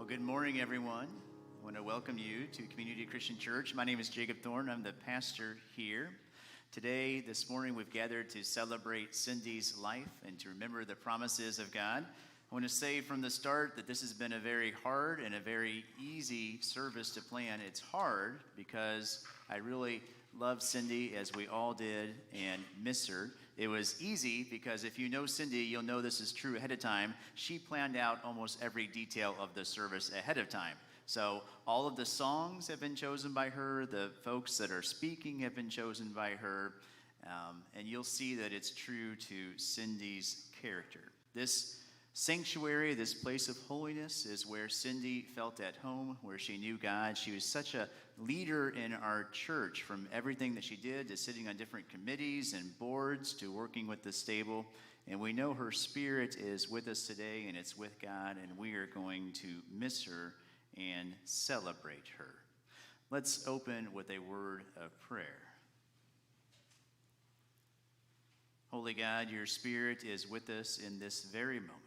Well, good morning, everyone. I want to welcome you to Community Christian Church. My name is Jacob Thorne. I'm the pastor here. Today, this morning, we've gathered to celebrate Cindy's life and to remember the promises of God. I want to say from the start that this has been a very hard and a very easy service to plan. It's hard because I really love Cindy, as we all did, and miss her. It was easy because if you know Cindy, you'll know this is true ahead of time. She planned out almost every detail of the service ahead of time. So all of the songs have been chosen by her. The folks that are speaking have been chosen by her. And you'll see that it's true to Cindy's character. This sanctuary, this place of holiness, is where Cindy felt at home, where she knew God. She was such a leader in our church, from everything that she did to sitting on different committees and boards to working with the stable. And we know her spirit is with us today, and it's with God, and we are going to miss her and celebrate her. Let's open with a word of prayer. Holy God, your spirit is with us in this very moment.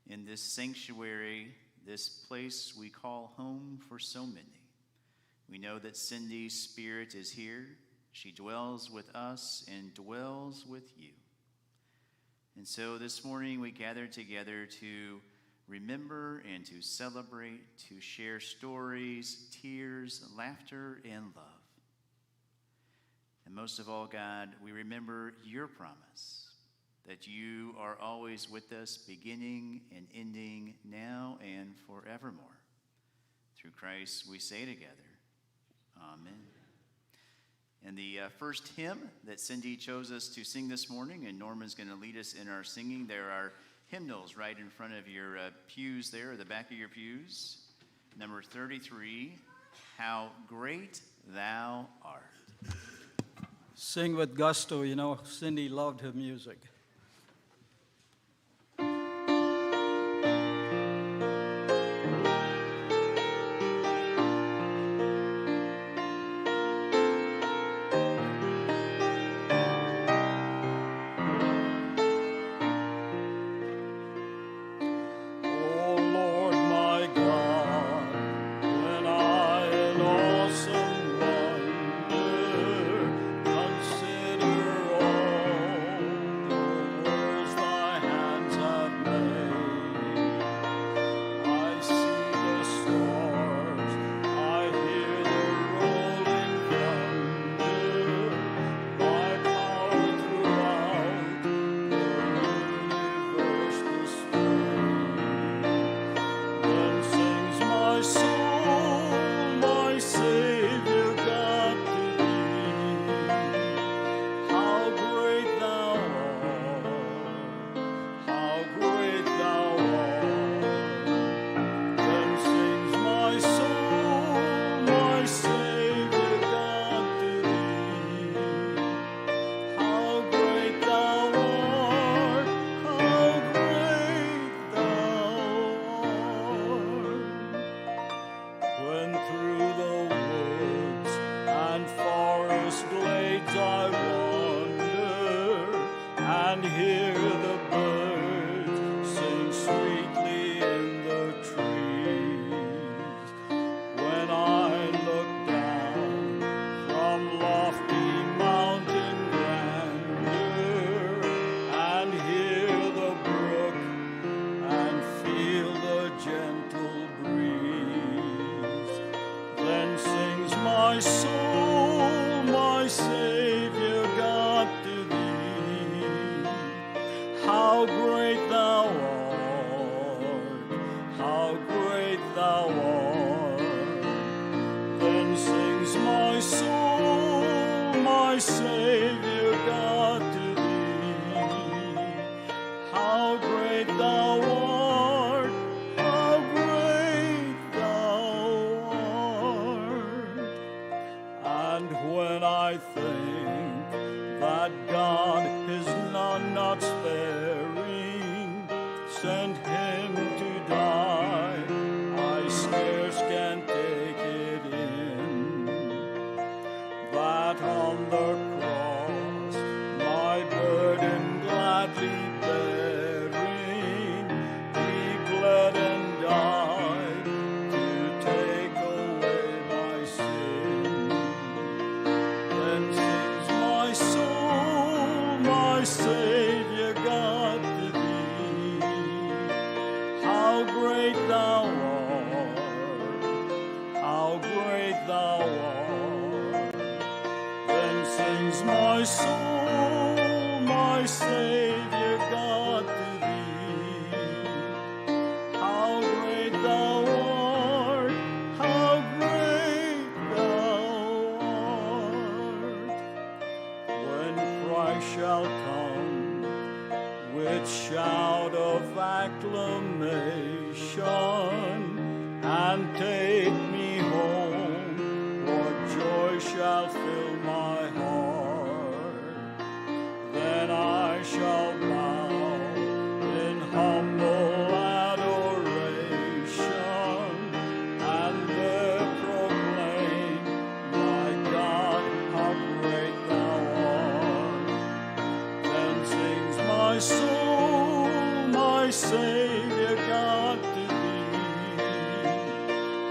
In this sanctuary, this place we call home for so many. We know that Cindy's spirit is here. She dwells with us and dwells with you. And so this morning we gather together to remember and to celebrate, to share stories, tears, laughter, and love. And most of all, God, we remember your promise that you are always with us, beginning and ending, now and forevermore. Through Christ we say together, Amen. And the first hymn that Cindy chose us to sing this morning, and Norman's going to lead us in our singing. There are hymnals right in front of your pews there, or the back of your pews. Number 33, How Great Thou Art. Sing with gusto, you know, Cindy loved her music.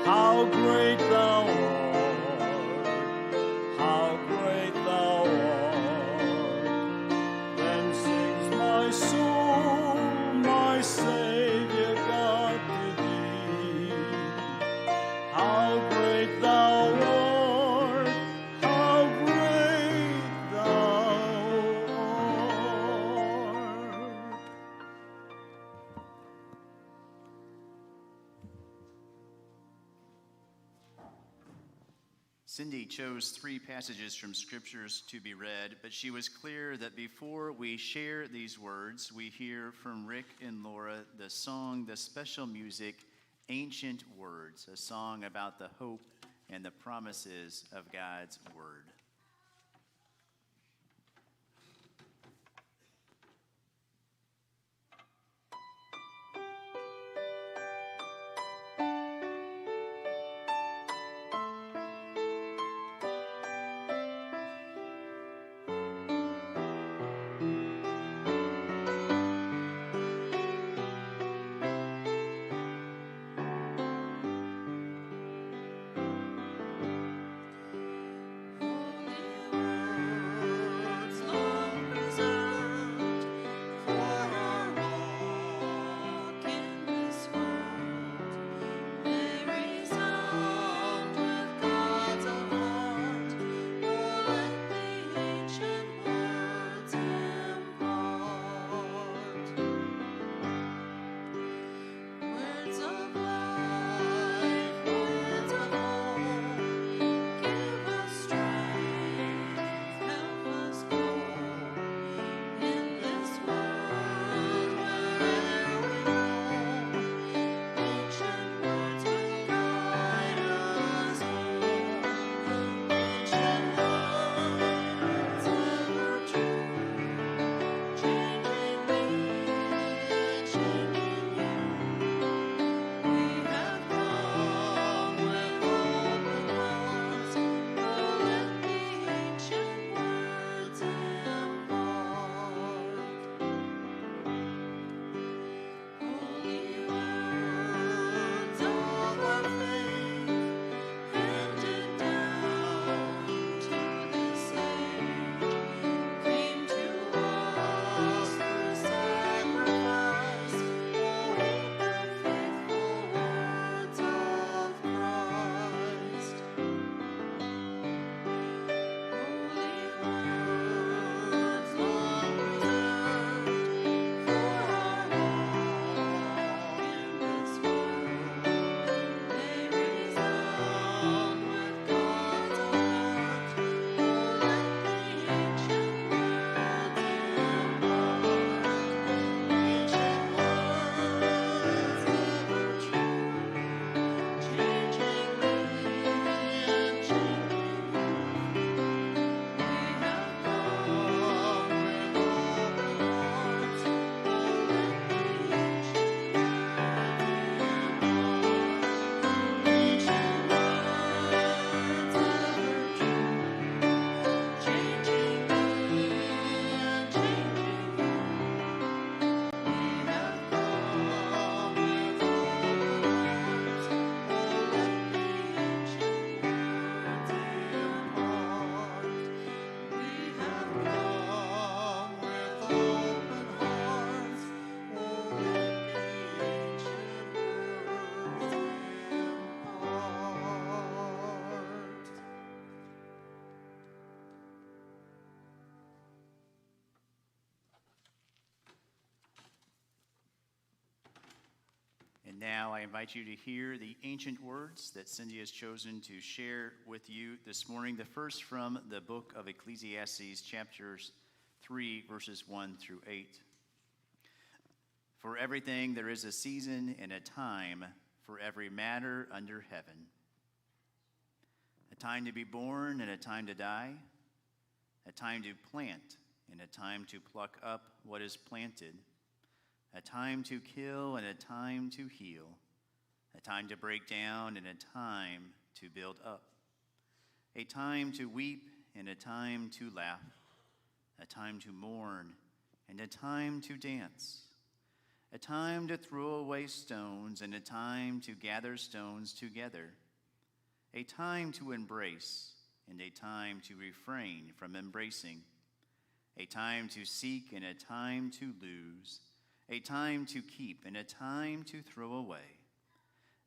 How great thou art, how great thou Cindy chose 3 passages from scriptures to be read, but she was clear that before we share these words, we hear from Rick and Laura the song, the special music, Ancient Words, a song about the hope and the promises of God's word. And now I invite you to hear the ancient words that Cynthia has chosen to share with you this morning. The first from the book of Ecclesiastes, chapters 3, verses 1 through 8. For everything there is a season and a time for every matter under heaven. A time to be born and a time to die. A time to plant and a time to pluck up what is planted. A time to kill and a time to heal, a time to break down and a time to build up, a time to weep and a time to laugh, a time to mourn and a time to dance, a time to throw away stones and a time to gather stones together, a time to embrace and a time to refrain from embracing, a time to seek and a time to lose, a time to keep and a time to throw away,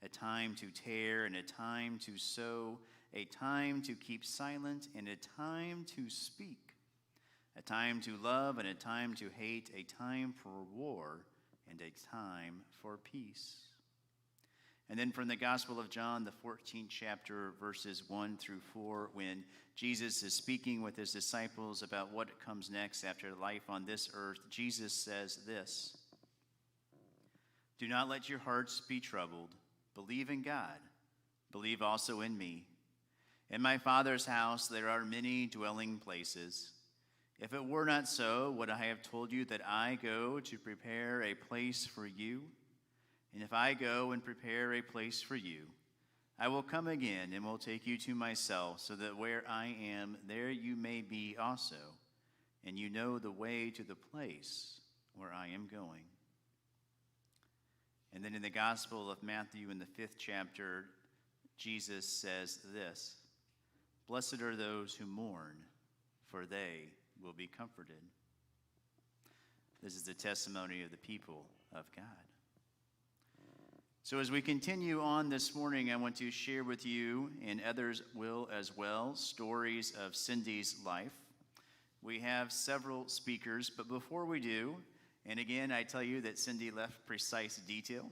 a time to tear and a time to sow, a time to keep silent and a time to speak, a time to love and a time to hate, a time for war and a time for peace. And then from the Gospel of John, the 14th chapter, verses 1 through 4, when Jesus is speaking with his disciples about what comes next after life on this earth, Jesus says this: "Do not let your hearts be troubled. Believe in God. Believe also in me. In my Father's house there are many dwelling places. If it were not so, would I have told you that I go to prepare a place for you? And if I go and prepare a place for you, I will come again and will take you to myself, so that where I am, there you may be also, and you know the way to the place where I am going." And then in the Gospel of Matthew, in the 5th chapter, Jesus says this: "Blessed are those who mourn, for they will be comforted." This is the testimony of the people of God. So as we continue on this morning, I want to share with you, and others will as well, stories of Cindy's life. We have several speakers, but before we do, and again, I tell you that Cindy left precise detail.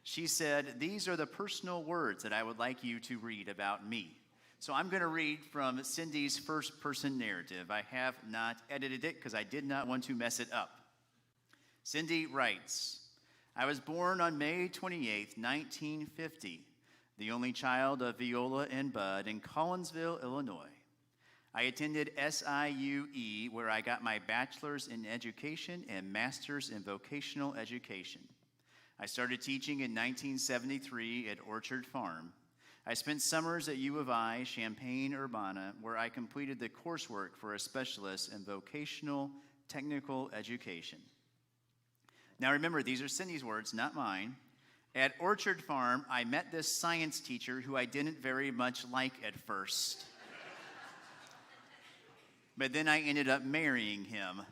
She said, "These are the personal words that I would like you to read about me." So I'm going to read from Cindy's first-person narrative. I have not edited it because I did not want to mess it up. Cindy writes, "I was born on May 28, 1950, the only child of Viola and Bud in Collinsville, Illinois. I attended SIUE, where I got my bachelor's in education and master's in vocational education. I started teaching in 1973 at Orchard Farm. I spent summers at U of I, Champaign-Urbana, where I completed the coursework for a specialist in vocational technical education." Now remember, these are Cindy's words, not mine. "At Orchard Farm, I met this science teacher who I didn't very much like at first. But then I ended up marrying him.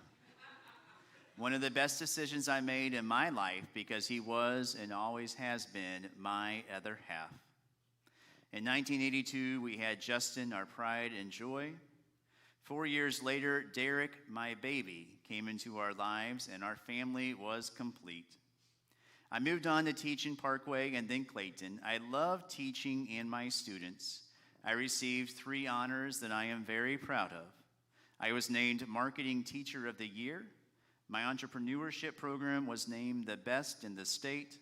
One of the best decisions I made in my life, because he was and always has been my other half. In 1982, we had Justin, our pride and joy. 4 years later, Derek, my baby, came into our lives, and our family was complete. I moved on to teach in Parkway and then Clayton. I love teaching and my students. I received 3 honors that I am very proud of. I was named Marketing Teacher of the Year. My entrepreneurship program was named the best in the state,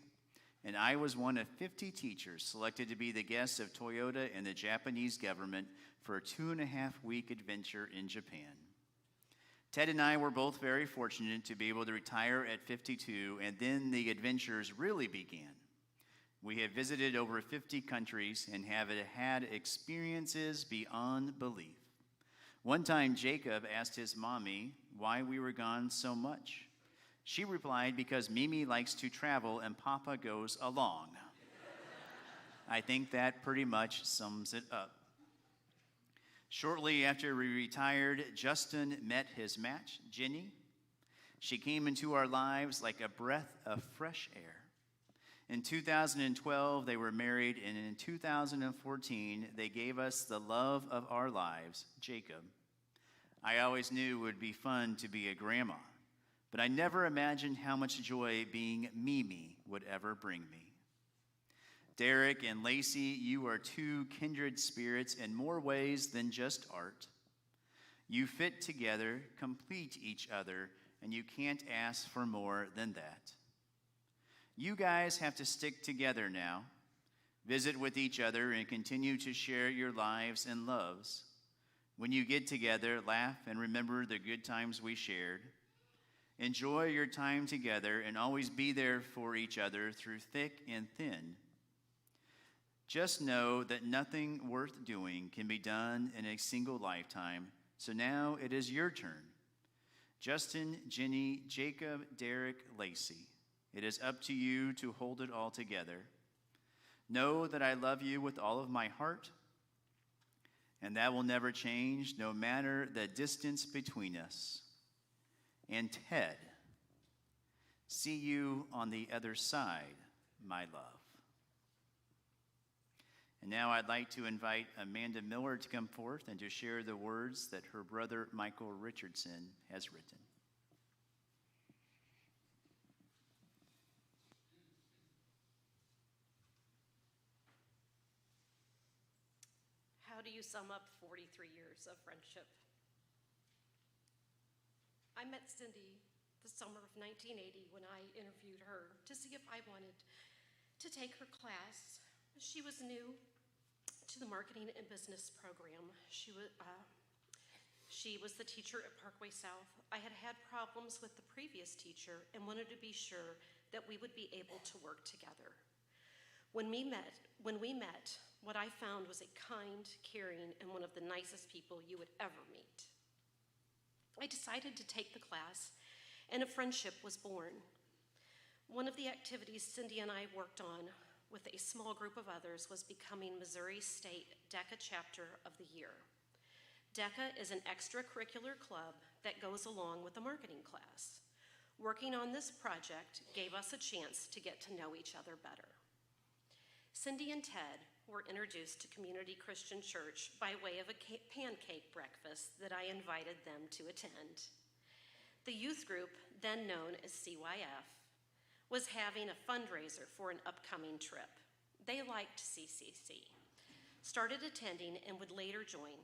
and I was one of 50 teachers selected to be the guest of Toyota and the Japanese government for a 2.5-week adventure in Japan. Ted and I were both very fortunate to be able to retire at 52, and then the adventures really began. We have visited over 50 countries and have had experiences beyond belief. One time, Jacob asked his mommy why we were gone so much. She replied, "Because Mimi likes to travel and Papa goes along." I think that pretty much sums it up. Shortly after we retired, Justin met his match, Jenny. She came into our lives like a breath of fresh air. In 2012, they were married, and in 2014, they gave us the love of our lives, Jacob. I always knew it would be fun to be a grandma, but I never imagined how much joy being Mimi would ever bring me. Derek and Lacey, you are 2 kindred spirits in more ways than just art. You fit together, complete each other, and you can't ask for more than that. You guys have to stick together now, visit with each other, and continue to share your lives and loves. When you get together, laugh and remember the good times we shared. Enjoy your time together and always be there for each other through thick and thin. Just know that nothing worth doing can be done in a single lifetime, so now it is your turn. Justin, Jenny, Jacob, Derek, Lacey, it is up to you to hold it all together. Know that I love you with all of my heart, and that will never change, no matter the distance between us. And Ted, see you on the other side, my love. And now I'd like to invite Amanda Miller to come forth and to share the words that her brother Michael Richardson has written. sum up 43 years of friendship. I met Cindy the summer of 1980 when I interviewed her to see if I wanted to take her class. She was new to the marketing and business program. She was the teacher at Parkway South. I had had problems with the previous teacher and wanted to be sure that we would be able to work together. When we met, what I found was a kind, caring, and one of the nicest people you would ever meet. I decided to take the class, and a friendship was born. One of the activities Cindy and I worked on with a small group of others was becoming Missouri State DECA Chapter of the Year. DECA is an extracurricular club that goes along with the marketing class. Working on this project gave us a chance to get to know each other better. Cindy and Ted were introduced to Community Christian Church by way of a pancake breakfast that I invited them to attend. The youth group, then known as CYF, was having a fundraiser for an upcoming trip. They liked CCC, started attending, and would later join.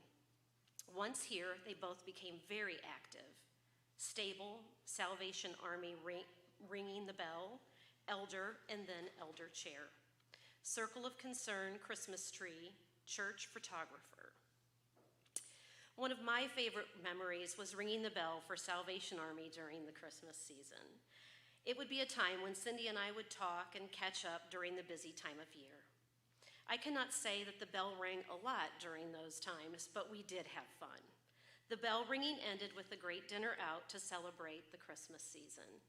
Once here, they both became very active. Stable, Salvation Army ringing the bell, elder, and then elder chair. Circle of Concern, Christmas tree, church photographer. One of my favorite memories was ringing the bell for Salvation Army during the Christmas season. It would be a time when Cindy and I would talk and catch up during the busy time of year. I cannot say that the bell rang a lot during those times, but we did have fun. The bell ringing ended with a great dinner out to celebrate the Christmas season.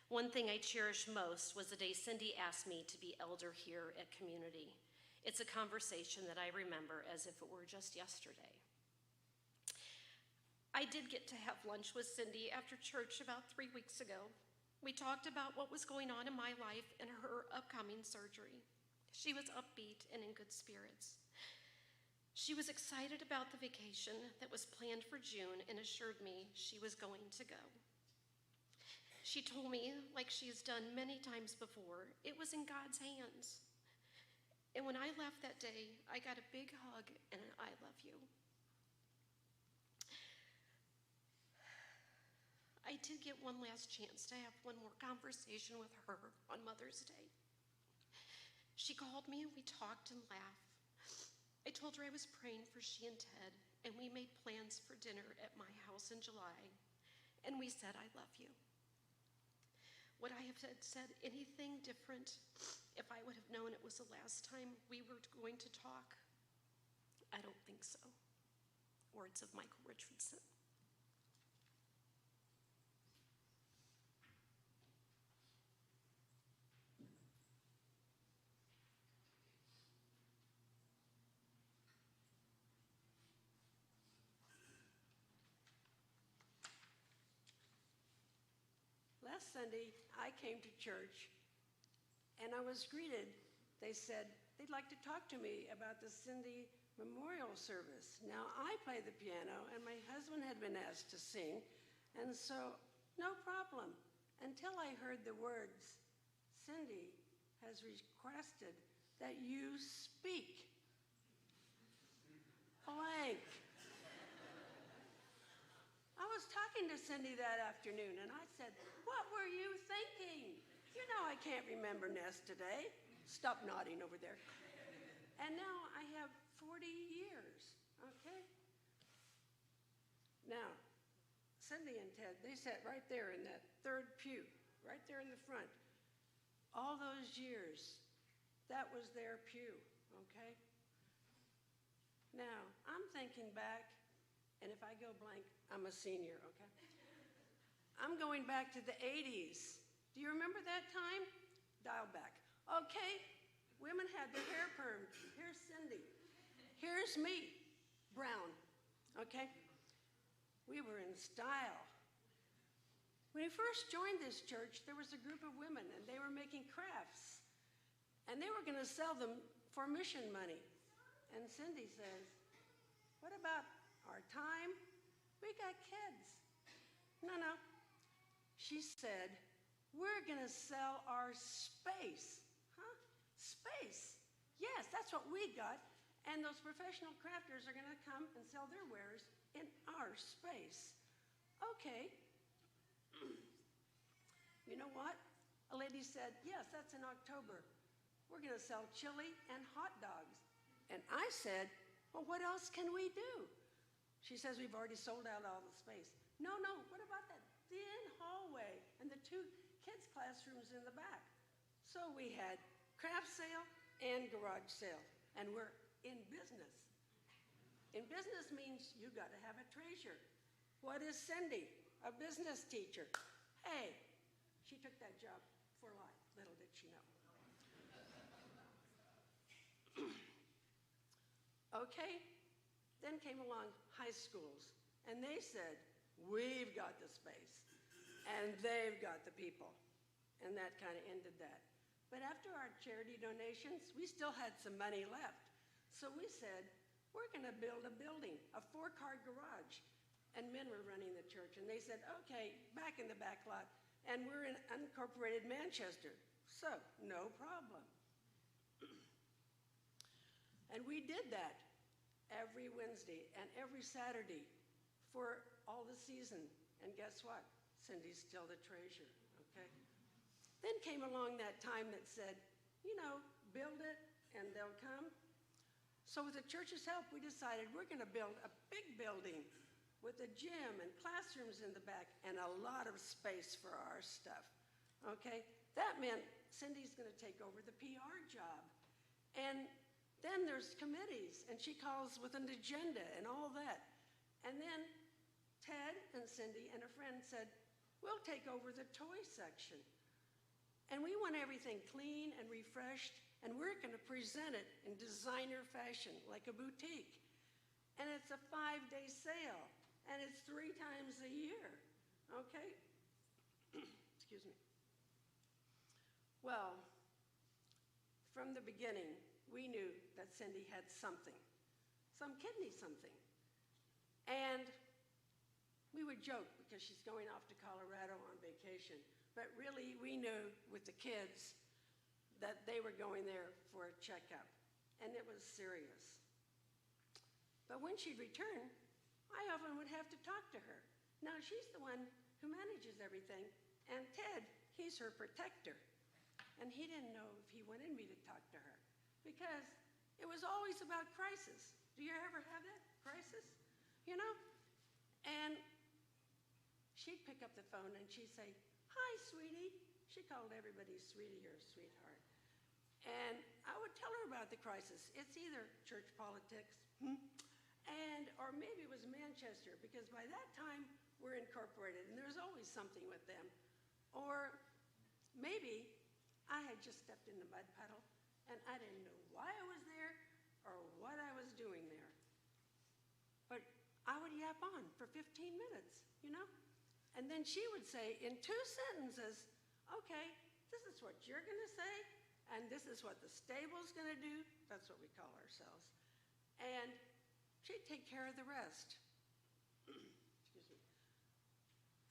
One thing I cherish most was the day Cindy asked me to be elder here at Community. It's a conversation that I remember as if it were just yesterday. I did get to have lunch with Cindy after church about 3 weeks ago. We talked about what was going on in my life and her upcoming surgery. She was upbeat and in good spirits. She was excited about the vacation that was planned for June and assured me she was going to go. She told me, like she has done many times before, it was in God's hands. And when I left that day, I got a big hug and an I love you. I did get one last chance to have one more conversation with her on Mother's Day. She called me and we talked and laughed. I told her I was praying for she and Ted, and we made plans for dinner at my house in July, and we said, I love you. Would I have said anything different if I would have known it was the last time we were going to talk? I don't think so. Words of Michael Richardson. Last Sunday, I came to church, and I was greeted. They said they'd like to talk to me about the Cindy Memorial Service. Now, I play the piano, and my husband had been asked to sing, and so no problem, until I heard the words, Cindy has requested that you speak. Blank. I was talking to Cindy that afternoon, and I said, what were you thinking? You know I can't remember Nest today. Stop nodding over there. And now I have 40 years, okay? Now, Cindy and Ted, they sat right there in that third pew, right there in the front. All those years, that was their pew, okay? Now, I'm thinking back, and if I go blank, I'm a senior, okay? I'm going back to the 80s. Do you remember that time? Dial back. Okay, women had their hair permed. Here's Cindy. Here's me, brown, okay? We were in style. When we first joined this church, there was a group of women, and they were making crafts. And they were going to sell them for mission money. And Cindy says, what about our time? We got kids. No. She said, we're going to sell our space. Huh? Space. Yes, that's what we got. And those professional crafters are going to come and sell their wares in our space. Okay. You know what? A lady said, yes, that's in October. We're going to sell chili and hot dogs. And I said, well, what else can we do? She says, we've already sold out all the space. No, what about that thin hallway and the 2 kids' classrooms in the back? So we had craft sale and garage sale, and we're in business. In business means you got to have a treasure. What is Cindy? A business teacher. Hey, she took that job for life. Little did she know. Okay, then came along high schools, and they said, we've got the space, and they've got the people, and that kind of ended that. But after our charity donations, we still had some money left, so we said, we're going to build a building, a 4-car garage, and men were running the church, and they said, okay, back in the back lot, and we're in unincorporated Manchester, so no problem. And we did that every Wednesday and every Saturday for all the season. And guess what? Cindy's still the treasure, okay? Then came along that time that said, you know, build it and they'll come. So with the church's help, we decided we're going to build a big building with a gym and classrooms in the back and a lot of space for our stuff, okay? That meant Cindy's going to take over the PR job. And then there's committees, and she calls with an agenda and all that. And then Ted and Cindy and a friend said, we'll take over the toy section. And we want everything clean and refreshed, and we're going to present it in designer fashion, like a boutique. And it's a 5-day sale, and it's 3 times a year, okay? Excuse me. Well, from the beginning, we knew that Cindy had something, some kidney something. And we would joke because she's going off to Colorado on vacation, but really we knew with the kids that they were going there for a checkup, and it was serious. But when she'd return, I often would have to talk to her. Now she's the one who manages everything, and Ted, he's her protector. And he didn't know if he wanted me to talk to her, because it was always about crisis. Do you ever have that crisis? You know? And she'd pick up the phone and she'd say, hi, sweetie. She called everybody sweetie or sweetheart. And I would tell her about the crisis. It's either church politics, or maybe it was Manchester, because by that time we're incorporated and there's always something with them. Or maybe I had just stepped in the mud puddle and I didn't know why I was there or what I was doing there. But I would yap on for 15 minutes, you know? And then she would say in 2 sentences, okay, this is what you're going to say, and this is what the stable's going to do. That's what we call ourselves. And she'd take care of the rest. Excuse me.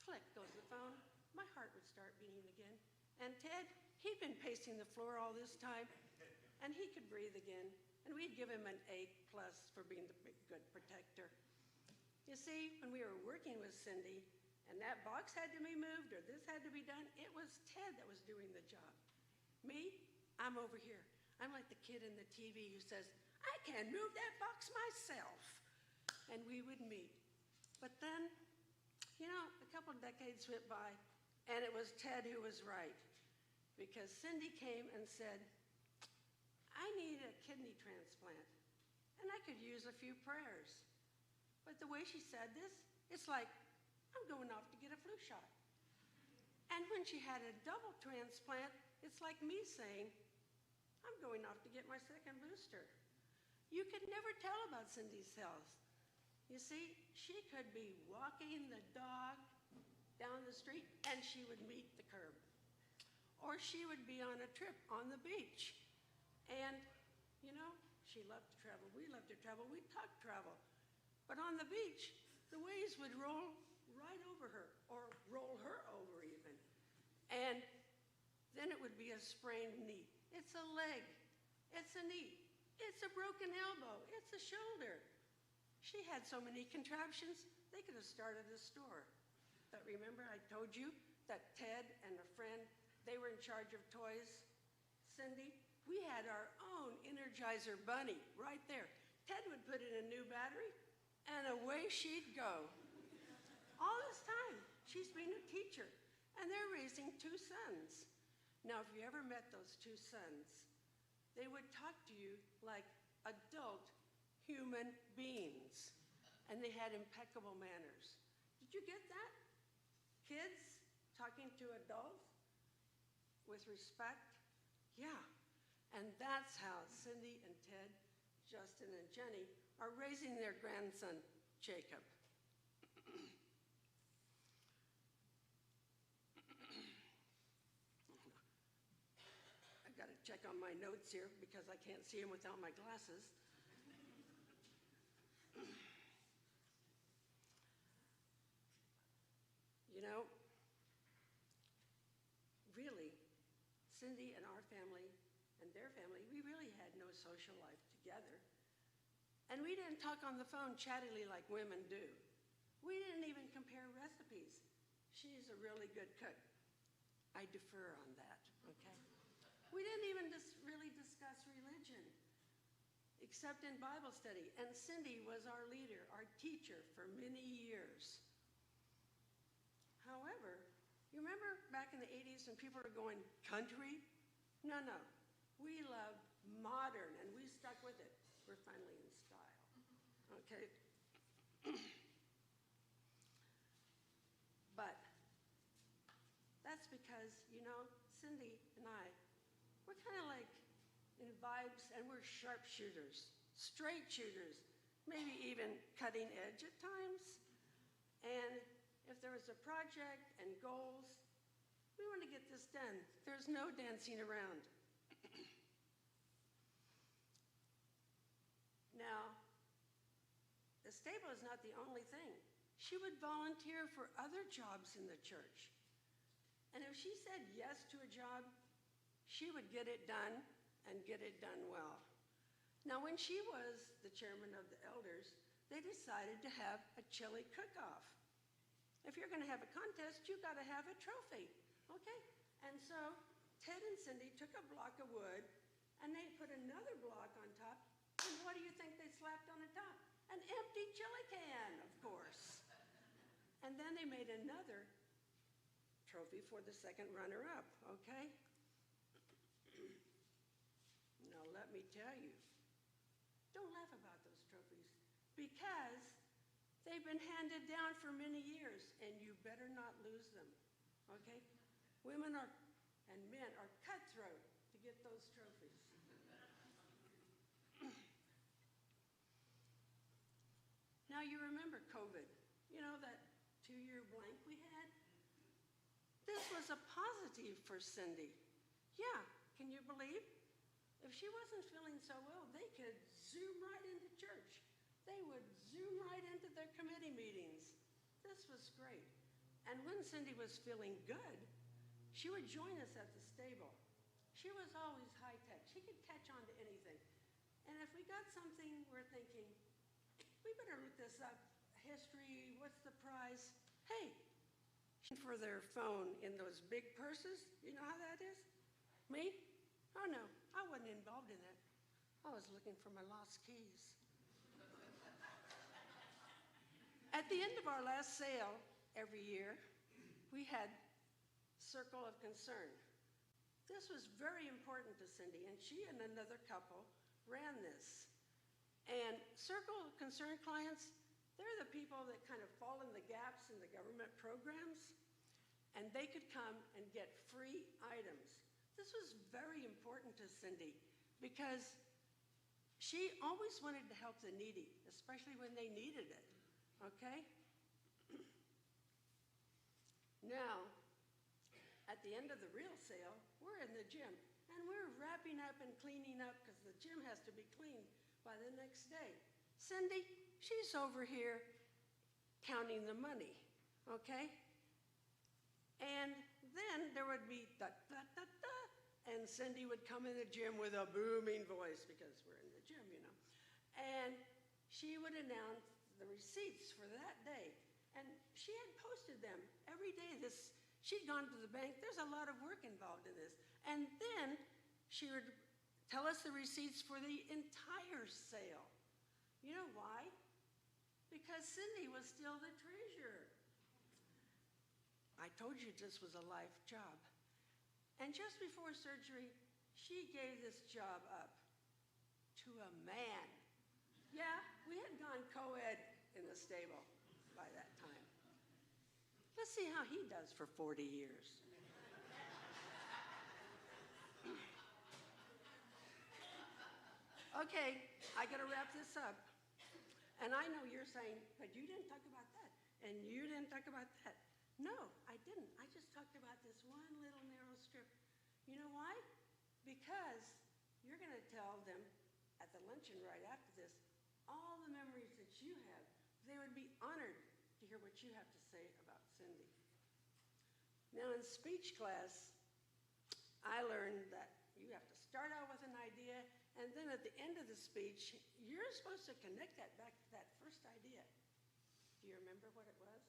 Click goes the phone. My heart would start beating again. And Ted, he'd been pacing the floor all this time, and he could breathe again. And we'd give him an A+ for being the big, good protector. You see, when we were working with Cindy, and that box had to be moved or this had to be done, it was Ted that was doing the job. Me, I'm over here. I'm like the kid in the TV who says, I can move that box myself. And we would meet. But then, you know, a couple of decades went by, and it was Ted who was right. Because Cindy came and said, I need a kidney transplant, and I could use a few prayers. But the way she said this, it's like, I'm going off to get a flu shot. And when she had a double transplant, it's like me saying, I'm going off to get my 2nd booster. You could never tell about Cindy's health. You see, she could be walking the dog down the street and she would meet the curb. Or she would be on a trip on the beach. And, you know, she loved to travel. We loved to travel. We talked travel. But on the beach, the waves would roll right over her, or roll her over even. And then it would be a sprained knee. It's a leg. It's a knee. It's a broken elbow. It's a shoulder. She had so many contraptions, they could have started a store. But remember I told you that Ted and a friend, they were in charge of toys? Cindy, we had our own Energizer bunny right there. Ted would put in a new battery, and away she'd go. All this time, she's been a teacher, and they're raising 2 sons. Now, if you ever met those 2 sons, they would talk to you like adult human beings, and they had impeccable manners. Did you get that? Kids talking to adults with respect? Yeah, and that's how Cindy and Ted, Justin and Jenny are raising their grandson, Jacob. I've got to check on my notes here because I can't see them without my glasses. You know, really, Cindy and our family and their family, we really had no social life together. And we didn't talk on the phone chattily like women do. We didn't even compare recipes. She's a really good cook. I defer on that, okay? We didn't even really discuss religion, except in Bible study. And Cindy was our leader, our teacher for many years. However, you remember back in the 80s when people were going country? No. We loved modern, and we stuck with it. We're finally in style, okay? But that's because, you know, Cindy and I, we're kind of like in vibes, and we're sharpshooters, straight shooters, maybe even cutting edge at times. And if there was a project and goals, we want to get this done. There's no dancing around. Now, the stable is not the only thing. She would volunteer for other jobs in the church. And if she said yes to a job, she would get it done and get it done well. Now, when she was the chairman of the elders, they decided to have a chili cook-off. If you're going to have a contest, you've got to have a trophy, okay? And so Ted and Cindy took a block of wood, and they put another block on top, and what do you think they slapped on the top? An empty chili can, of course. And then they made another trophy for the second runner-up, okay? Now, let me tell you, don't laugh about those trophies, because they've been handed down for many years, and you better not lose them, okay? Women and men are cutthroat to get those trophies. Now, you remember COVID, you know, that 2-year blank we had? This was a positive for Cindy. Yeah, can you believe? If she wasn't feeling so well, they could zoom right into church. They would zoom right into their committee meetings. This was great. And when Cindy was feeling good, she would join us at the stable. She was always high-tech. She could catch on to anything. And if we got something we're thinking, we better look this up, history, what's the prize? Hey, for their phone in those big purses, you know how that is? Me? Oh no, I wasn't involved in that. I was looking for my lost keys. At the end of our last sale every year, we had Circle of Concern. This was very important to Cindy, and she and another couple ran this. And Circle of Concern clients, they're the people that kind of fall in the gaps in the government programs, and they could come and get free items. This was very important to Cindy because she always wanted to help the needy, especially when they needed it, okay? Now, at the end of the real sale, we're in the gym, and we're wrapping up and cleaning up because the gym has to be cleaned by the next day. Cindy, she's over here counting the money, okay? And then there would be da, da, da, da, and Cindy would come in the gym with a booming voice because we're in the gym, you know. And she would announce the receipts for that day. And she had posted them every day. She'd gone to the bank. There's a lot of work involved in this. And then she would tell us the receipts for the entire sale. You know why? Because Cindy was still the treasurer. I told you this was a life job. And just before surgery, she gave this job up to a man. Yeah, we had gone co-ed in the stable by that time. Let's see how he does for 40 years. Okay, I gotta wrap this up. And I know you're saying, but you didn't talk about that, and you didn't talk about that. No, I didn't. I just talked about this one little narrow strip. You know why? Because you're gonna tell them at the luncheon right after this all the memories that you have. They would be honored to hear what you have to say about Cindy. Now in speech class, I learned that you have to start out with an idea, and then at the end of the speech, you're supposed to connect that back to that first idea. Do you remember what it was?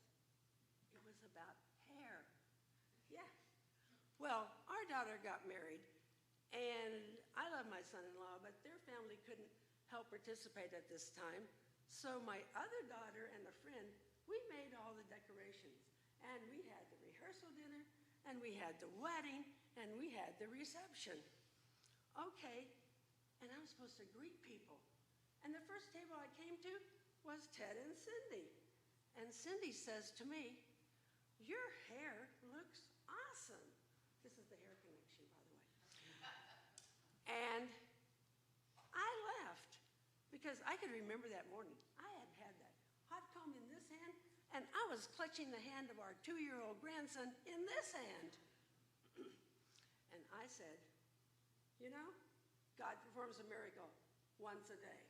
It was about hair. Yeah. Well, our daughter got married, and I love my son-in-law, but their family couldn't help participate at this time. So my other daughter and a friend, we made all the decorations. And we had the rehearsal dinner, and we had the wedding, and we had the reception. Okay, and I was supposed to greet people. And the first table I came to was Ted and Cindy. And Cindy says to me, "Your hair looks awesome." This is the hair connection, by the way. And I laughed because I could remember that morning. I had had that hot comb in this hand, and I was clutching the hand of our 2-year-old grandson in this hand. And I said, you know, God performs a miracle once a day.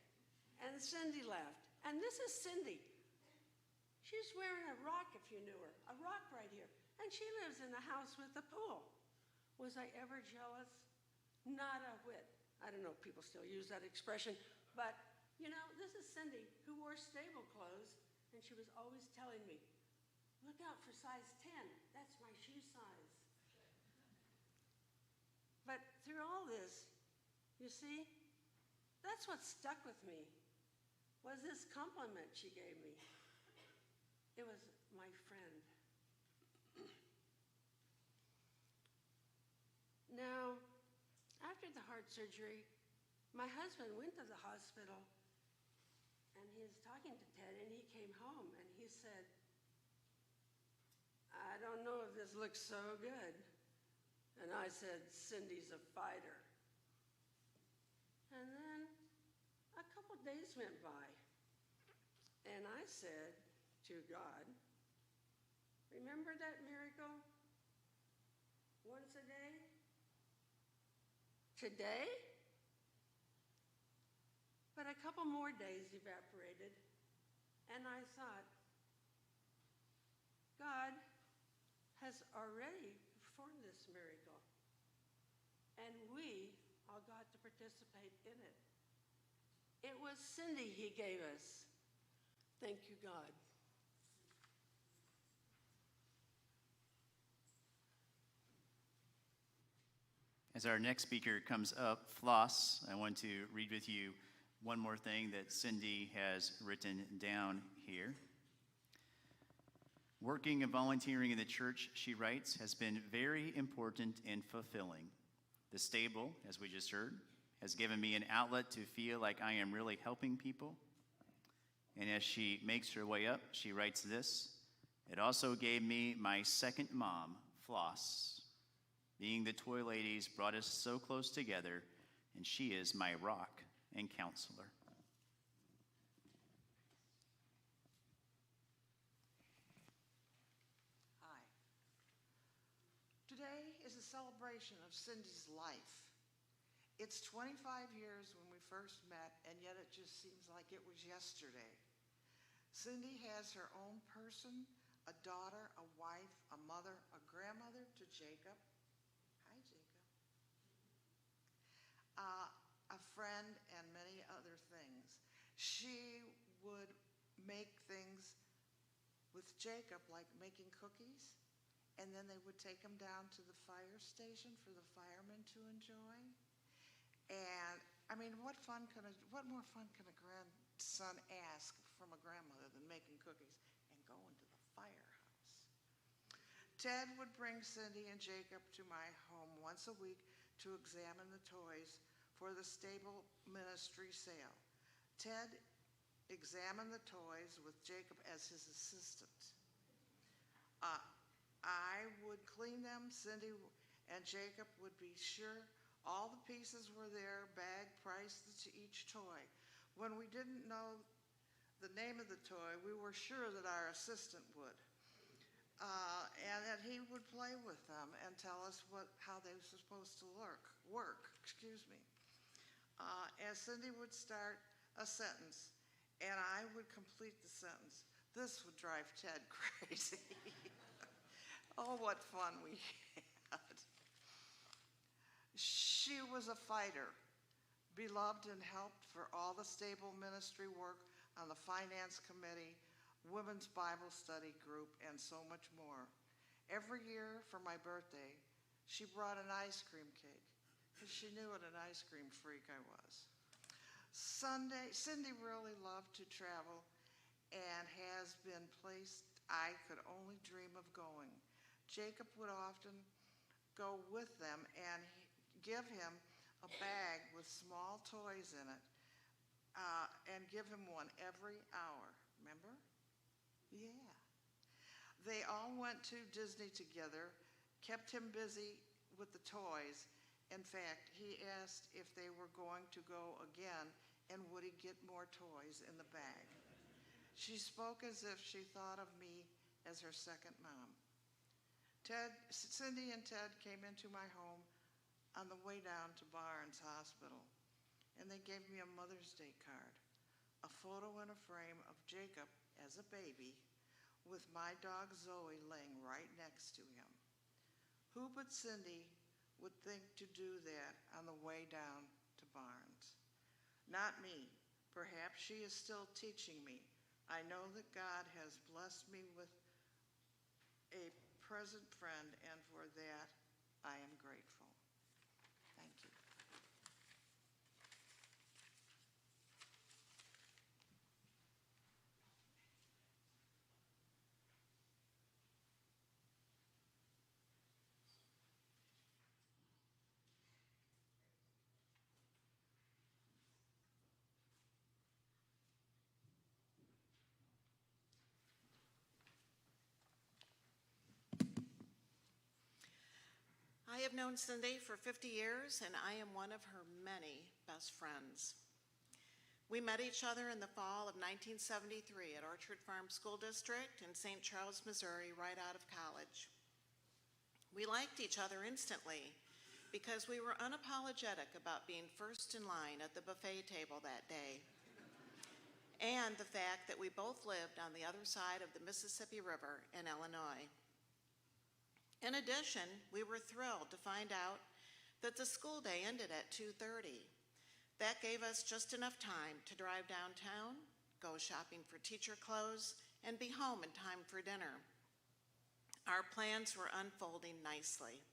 And Cindy laughed. And this is Cindy. She's wearing a rock, if you knew her, a rock right here. And she lives in a house with a pool. Was I ever jealous? Not a whit. I don't know if people still use that expression, but you know, this is Cindy who wore stable clothes, and she was always telling me, "Look out for size 10. That's my shoe size." But through all this, you see, that's what stuck with me, was this compliment she gave me. It was my friend. Now, after the heart surgery, my husband went to the hospital, and he was talking to Ted, and he came home, and he said, "I don't know if this looks so good." And I said, "Cindy's a fighter." And then a couple days went by, and I said to God, "Remember that miracle? Once a day? Today?" But a couple more days evaporated, and I thought, God has already performed this miracle, and we all got to participate in it. It was Cindy he gave us. Thank you, God. As our next speaker comes up, Floss, I want to read with you one more thing that Cindy has written down here. Working and volunteering in the church, she writes, has been very important and fulfilling. The stable, as we just heard, has given me an outlet to feel like I am really helping people. And as she makes her way up, she writes this: "It also gave me my second mom, Floss. Being the toy ladies brought us so close together, and she is my rock and counselor." Hi. Today is a celebration of Cindy's life. It's 25 years when we first met, and yet it just seems like it was yesterday. Cindy has her own person, a daughter, a wife, a mother, a grandmother to Jacob. Hi, Jacob. A friend and many other things. She would make things with Jacob, like making cookies, and then they would take them down to the fire station for the firemen to enjoy. And I mean, what more fun can a grandson ask from a grandmother than making cookies and going to the firehouse? Ted would bring Cindy and Jacob to my home once a week to examine the toys for the stable ministry sale. Ted examined the toys with Jacob as his assistant. I would clean them. Cindy and Jacob would be sure all the pieces were there, bag, price to each toy. When we didn't know the name of the toy, we were sure that our assistant would. And that he would play with them and tell us how they were supposed to work. As Cindy would start a sentence, and I would complete the sentence. This would drive Ted crazy. Oh, what fun we had. She was a fighter, beloved and helped for all the stable ministry work on the finance committee, women's Bible study group, and so much more. Every year for my birthday, she brought an ice cream cake because she knew what an ice cream freak I was. Cindy really loved to travel and has been places I could only dream of going. Jacob would often go with them and give him a bag with small toys in it and give him one every hour. Remember? Yeah. They all went to Disney together, kept him busy with the toys. In fact, he asked if they were going to go again and would he get more toys in the bag. She spoke as if she thought of me as her second mom. Cindy and Ted came into my home on the way down to Barnes Hospital, and they gave me a Mother's Day card, a photo in a frame of Jacob as a baby with my dog Zoe laying right next to him. Who but Cindy would think to do that on the way down to Barnes? Not me. Perhaps she is still teaching me. I know that God has blessed me with a present friend, and for that I am grateful. Thank you. I have known Cindy for 50 years, and I am one of her many best friends. We met each other in the fall of 1973 at Orchard Farm School District in St. Charles, Missouri, right out of college. We liked each other instantly because we were unapologetic about being first in line at the buffet table that day, and the fact that we both lived on the other side of the Mississippi River in Illinois. In addition, we were thrilled to find out that the school day ended at 2:30. That gave us just enough time to drive downtown, go shopping for teacher clothes, and be home in time for dinner. Our plans were unfolding nicely.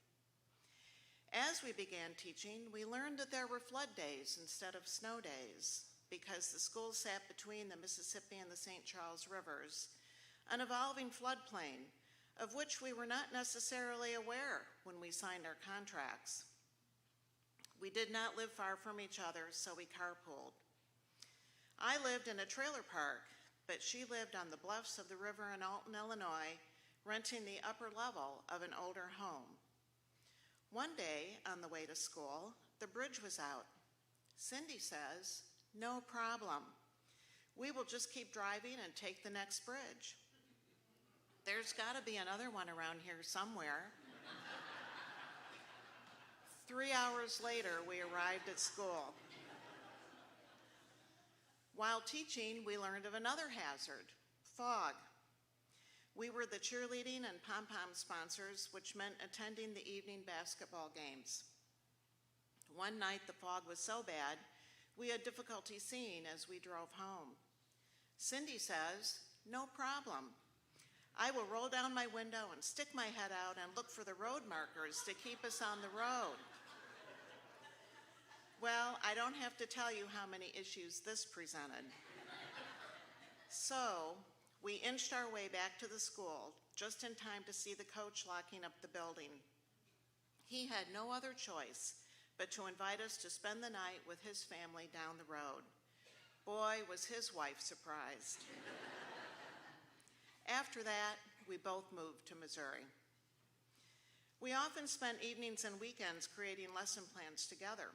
As we began teaching, we learned that there were flood days instead of snow days because the school sat between the Mississippi and the St. Charles rivers, an evolving floodplain of which we were not necessarily aware when we signed our contracts. We did not live far from each other, so we carpooled. I lived in a trailer park, but she lived on the bluffs of the river in Alton, Illinois, renting the upper level of an older home. One day, on the way to school, the bridge was out. Cindy says, "No problem. We will just keep driving and take the next bridge. There's got to be another one around here somewhere." 3 hours later, we arrived at school. While teaching, we learned of another hazard, fog. We were the cheerleading and pom-pom sponsors, which meant attending the evening basketball games. One night, the fog was so bad, We had difficulty seeing as we drove home. Cindy says, "No problem. I will roll down my window and stick my head out and look for the road markers to keep us on the road." Well, I don't have to tell you how many issues this presented. So, we inched our way back to the school just in time to see the coach locking up the building. He had no other choice but to invite us to spend the night with his family down the road. Boy, was his wife surprised. After that, we both moved to Missouri. We often spent evenings and weekends creating lesson plans together.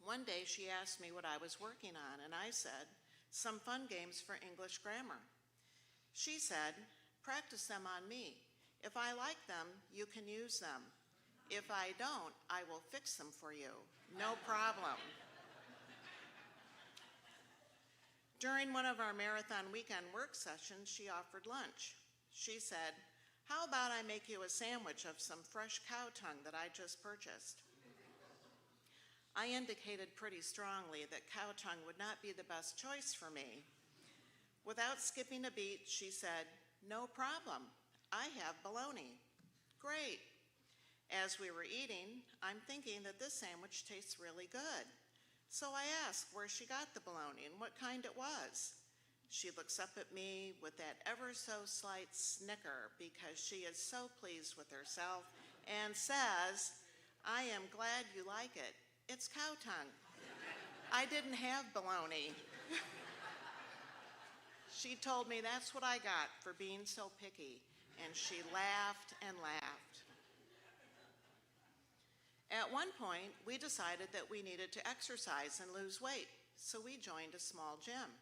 One day she asked me what I was working on, and I said, "Some fun games for English grammar." She said, "Practice them on me. If I like them, you can use them. If I don't, I will fix them for you. No problem." During one of our marathon weekend work sessions, she offered lunch. She said, "How about I make you a sandwich of some fresh cow tongue that I just purchased?" I indicated pretty strongly that cow tongue would not be the best choice for me. Without skipping a beat, she said, "No problem. I have bologna." Great. As we were eating, I'm thinking that this sandwich tastes really good. So I asked where she got the bologna and what kind it was. She looks up at me with that ever so slight snicker because she is so pleased with herself and says, "I am glad you like it. It's cow tongue. I didn't have bologna." She told me that's what I got for being so picky, and she laughed and laughed. At one point, we decided that we needed to exercise and lose weight, so we joined a small gym.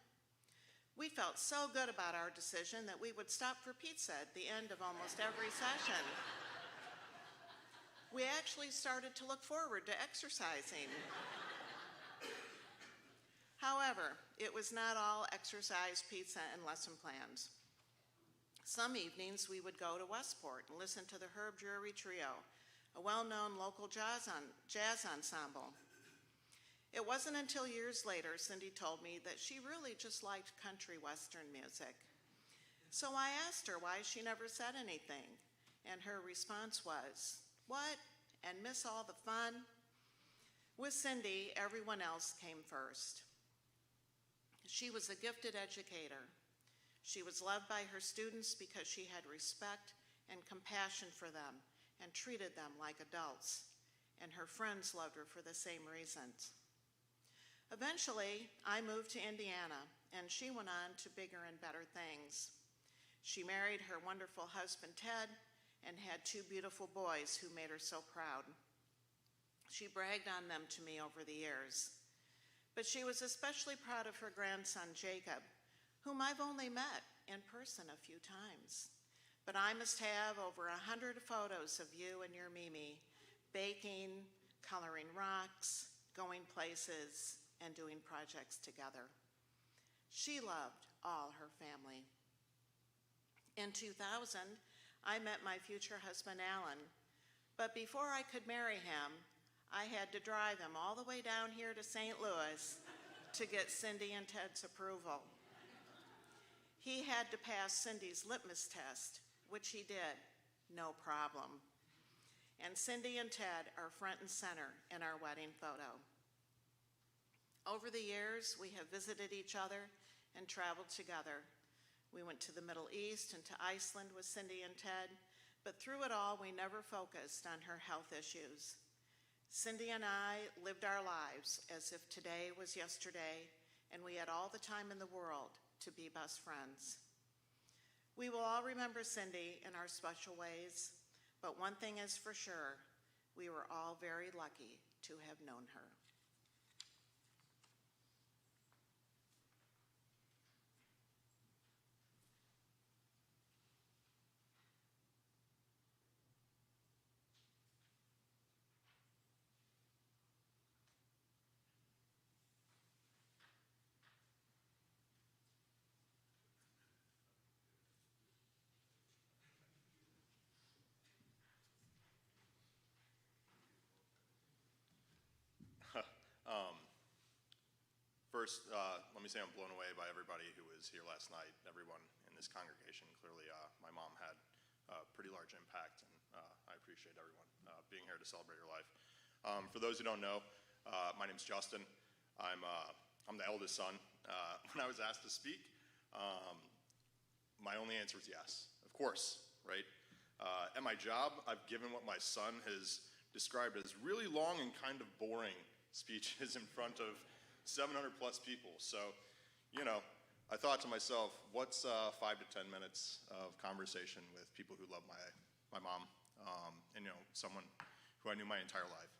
We felt so good about our decision that we would stop for pizza at the end of almost every session. We actually started to look forward to exercising. However, it was not all exercise, pizza, and lesson plans. Some evenings we would go to Westport and listen to the Herb Drury Trio, a well-known local jazz ensemble. It wasn't until years later Cindy told me that she really just liked country western music. So I asked her why she never said anything, and her response was, "What, and miss all the fun?" With Cindy, everyone else came first. She was a gifted educator. She was loved by her students because she had respect and compassion for them and treated them like adults, and her friends loved her for the same reasons. Eventually, I moved to Indiana, and she went on to bigger and better things. She married her wonderful husband, Ted, and had two beautiful boys who made her so proud. She bragged on them to me over the years. But she was especially proud of her grandson, Jacob, whom I've only met in person a few times. But I must have over 100 photos of you and your Mimi baking, coloring rocks, going places, and doing projects together. She loved all her family. In 2000, I met my future husband, Alan, but before I could marry him, I had to drive him all the way down here to St. Louis to get Cindy and Ted's approval. He had to pass Cindy's litmus test, which he did, no problem. And Cindy and Ted are front and center in our wedding photo. Over the years, we have visited each other and traveled together. We went to the Middle East and to Iceland with Cindy and Ted, but through it all, we never focused on her health issues. Cindy and I lived our lives as if today was yesterday, and we had all the time in the world to be best friends. We will all remember Cindy in our special ways, but one thing is for sure, we were all very lucky to have known her. First, let me say I'm blown away by everybody who was here last night, everyone in this congregation. Clearly, my mom had a pretty large impact, and I appreciate everyone being here to celebrate her life. For those who don't know, my name's Justin. I'm the eldest son. When I was asked to speak, my only answer was yes, of course, right? At my job, I've given what my son has described as really long and kind of boring speeches in front of 700 plus people. So, I thought to myself, what's 5 to 10 minutes of conversation with people who love my mom, and someone who I knew my entire life.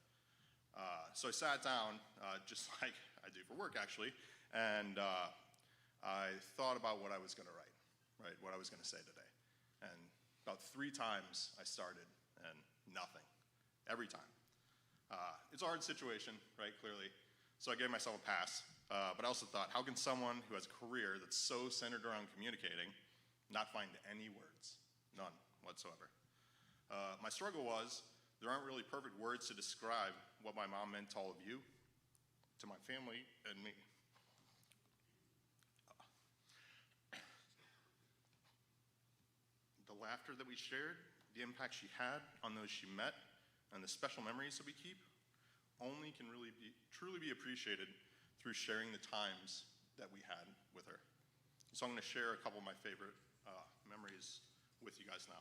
So I sat down, just like I do for work actually, and I thought about what I was going to write, right? What I was going to say today. And about 3 times I started, and nothing, every time. It's a hard situation, right, clearly. So I gave myself a pass, but I also thought, how can someone who has a career that's so centered around communicating not find any words? None whatsoever. My struggle was, there aren't really perfect words to describe what my mom meant to all of you, to my family, and me. The laughter that we shared, the impact she had on those she met, and the special memories that we keep, only can really truly be appreciated through sharing the times that we had with her. So I'm going to share a couple of my favorite memories with you guys now.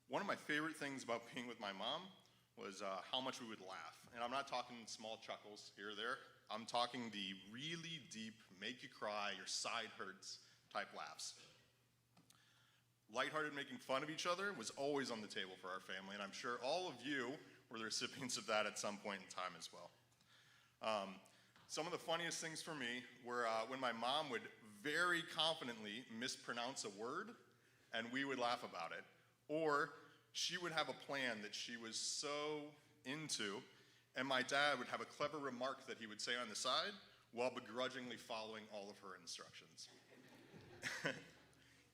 One of my favorite things about being with my mom was how much we would laugh. And I'm not talking small chuckles here or there. I'm talking the really deep, make you cry, your side hurts type laughs. Lighthearted making fun of each other was always on the table for our family, and I'm sure all of you were the recipients of that at some point in time as well. Some of the funniest things for me were when my mom would very confidently mispronounce a word, and we would laugh about it. Or she would have a plan that she was so into, and my dad would have a clever remark that he would say on the side while begrudgingly following all of her instructions.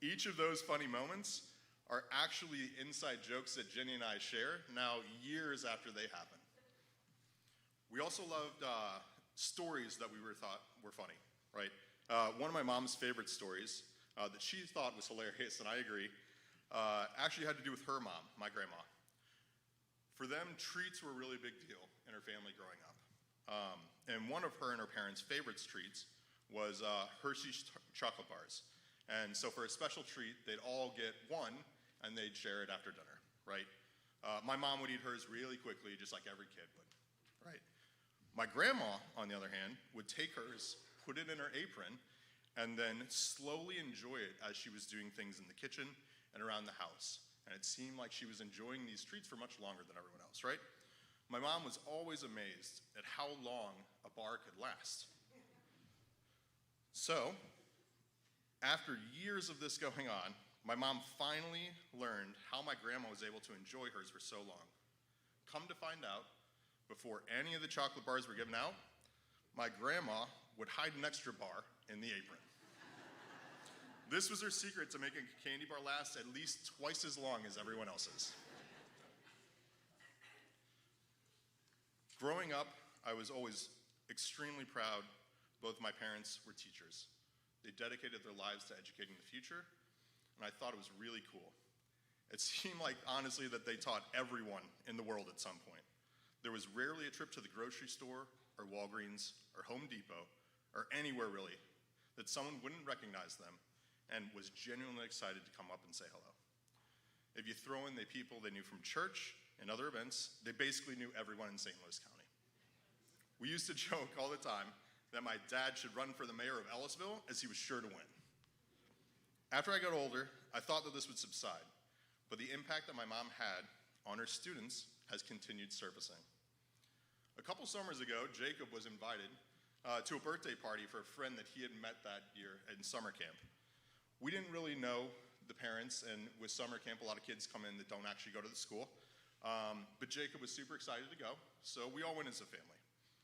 Each of those funny moments are actually inside jokes that Jenny and I share now years after they happen. We also loved stories that we thought were funny, right? One of my mom's favorite stories that she thought was hilarious, and I agree, actually had to do with her mom, my grandma. For them, treats were a really big deal in her family growing up. And one of her and her parents' favorite treats was Hershey's chocolate bars. And so for a special treat, they'd all get one, and they'd share it after dinner, right? My mom would eat hers really quickly, just like every kid would, right? My grandma, on the other hand, would take hers, put it in her apron, and then slowly enjoy it as she was doing things in the kitchen and around the house. And it seemed like she was enjoying these treats for much longer than everyone else, right? My mom was always amazed at how long a bar could last. So, after years of this going on, my mom finally learned how my grandma was able to enjoy hers for so long. Come to find out, before any of the chocolate bars were given out, my grandma would hide an extra bar in the apron. This was her secret to making a candy bar last at least twice as long as everyone else's. Growing up, I was always extremely proud both my parents were teachers. They dedicated their lives to educating the future, and I thought it was really cool. It seemed like, honestly, that they taught everyone in the world at some point. There was rarely a trip to the grocery store, or Walgreens, or Home Depot, or anywhere really, that someone wouldn't recognize them and was genuinely excited to come up and say hello. If you throw in the people they knew from church and other events, they basically knew everyone in St. Louis County. We used to joke all the time that my dad should run for the mayor of Ellisville, as he was sure to win. After I got older, I thought that this would subside, but the impact that my mom had on her students has continued surfacing. A couple summers ago, Jacob was invited to a birthday party for a friend that he had met that year in summer camp. We didn't really know the parents, and with summer camp, a lot of kids come in that don't actually go to the school. But Jacob was super excited to go, so we all went as a family,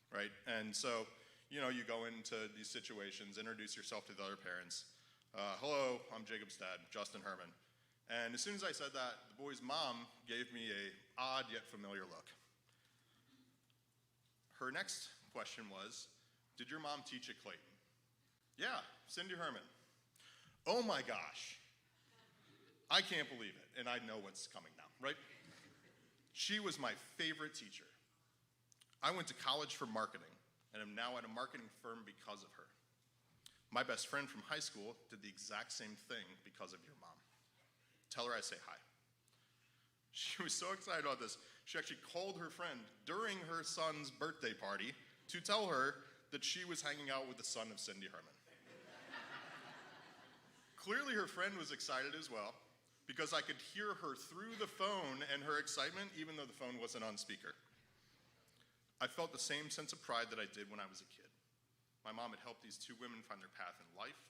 right? And so, you go into these situations, introduce yourself to the other parents. Hello, I'm Jacob's dad, Justin Herman. And as soon as I said that, the boy's mom gave me an odd yet familiar look. Her next question was, Did your mom teach at Clayton? Yeah, Cindy Herman. Oh my gosh. I can't believe it, and I know what's coming now, right? She was my favorite teacher. I went to college for marketing, and am now at a marketing firm because of her. My best friend from high school did the exact same thing because of your mom. Tell her I say hi. She was so excited about this, she actually called her friend during her son's birthday party to tell her that she was hanging out with the son of Cindy Herman. Clearly her friend was excited as well, because I could hear her through the phone and her excitement even though the phone wasn't on speaker. I felt the same sense of pride that I did when I was a kid. My mom had helped these two women find their path in life,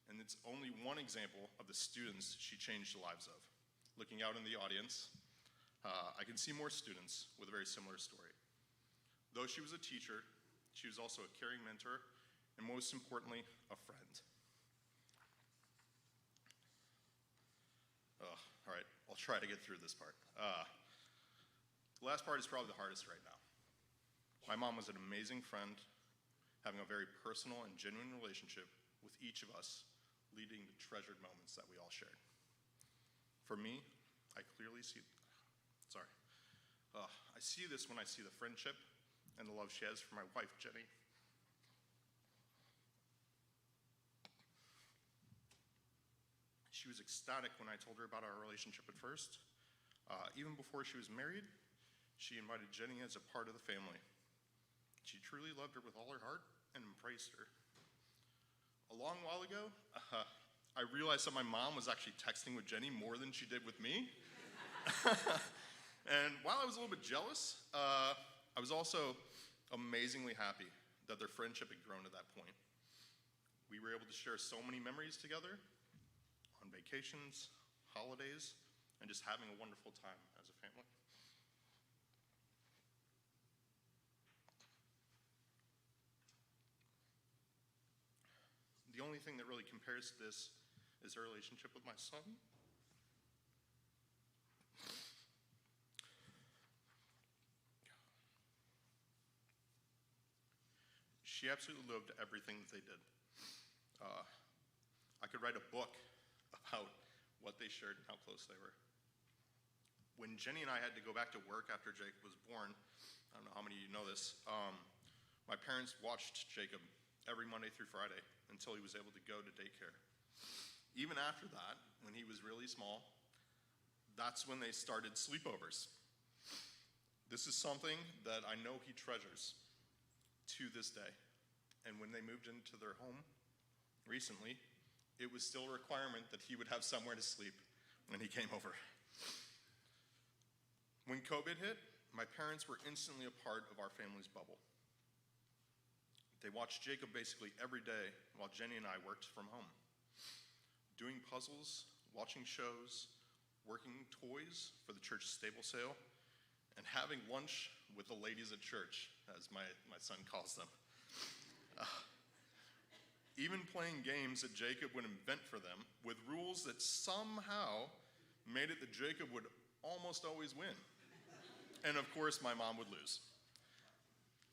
and it's only one example of the students she changed the lives of. Looking out in the audience, I can see more students with a very similar story. Though she was a teacher, she was also a caring mentor, and most importantly, a friend. All right, I'll try to get through this part. The last part is probably the hardest right now. My mom was an amazing friend, having a very personal and genuine relationship with each of us, leading to treasured moments that we all shared. For me, I clearly see, I see this when I see the friendship and the love she has for my wife, Jenny. She was ecstatic when I told her about our relationship at first. Even before she was married, she invited Jenny as a part of the family. She truly loved her with all her heart and embraced her. A long while ago, I realized that my mom was actually texting with Jenny more than she did with me. And while I was a little bit jealous, I was also amazingly happy that their friendship had grown to that point. We were able to share so many memories together on vacations, holidays, and just having a wonderful time as a family. The only thing that really compares to this is her relationship with my son. She absolutely loved everything that they did. I could write a book about what they shared and how close they were. When Jenny and I had to go back to work after Jacob was born, I don't know how many of you know this, my parents watched Jacob every Monday through Friday until he was able to go to daycare. Even after that, when he was really small, that's when they started sleepovers. This is something that I know he treasures to this day. And when they moved into their home recently, it was still a requirement that he would have somewhere to sleep when he came over. When COVID hit, my parents were instantly a part of our family's bubble. They watched Jacob basically every day while Jenny and I worked from home, doing puzzles, watching shows, working toys for the church stable sale, and having lunch with the ladies at church, as my son calls them. Even playing games that Jacob would invent for them with rules that somehow made it that Jacob would almost always win. And of course, my mom would lose.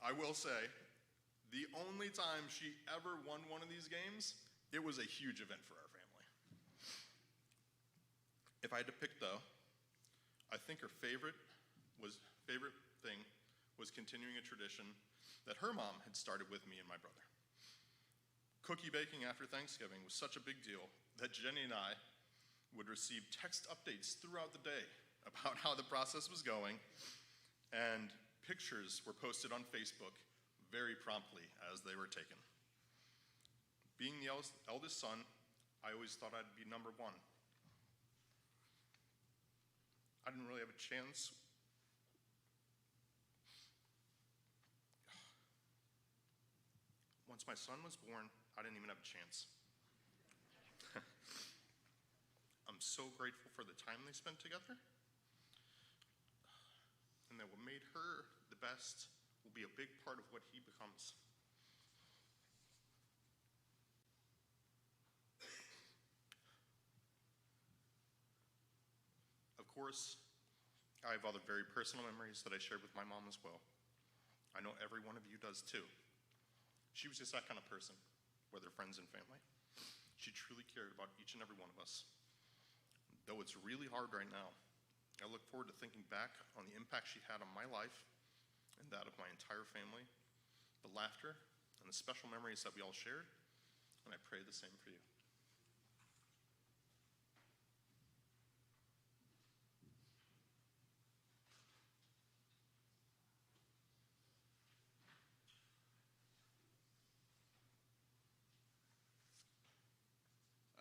I will say, the only time she ever won one of these games, it was a huge event for our family. If I had to pick though, I think her favorite thing was continuing a tradition that her mom had started with me and my brother. Cookie baking after Thanksgiving was such a big deal that Jenny and I would receive text updates throughout the day about how the process was going, and pictures were posted on Facebook very promptly as they were taken. Being the eldest son, I always thought I'd be number one. I didn't really have a chance. Once my son was born, I didn't even have a chance. I'm so grateful for the time they spent together, and that what made her the best will be a big part of what he becomes. Of course, I have other very personal memories that I shared with my mom as well. I know every one of you does too. She was just that kind of person, whether friends and family. She truly cared about each and every one of us. Though it's really hard right now, I look forward to thinking back on the impact she had on my life and that of my entire family, the laughter and the special memories that we all shared, and I pray the same for you.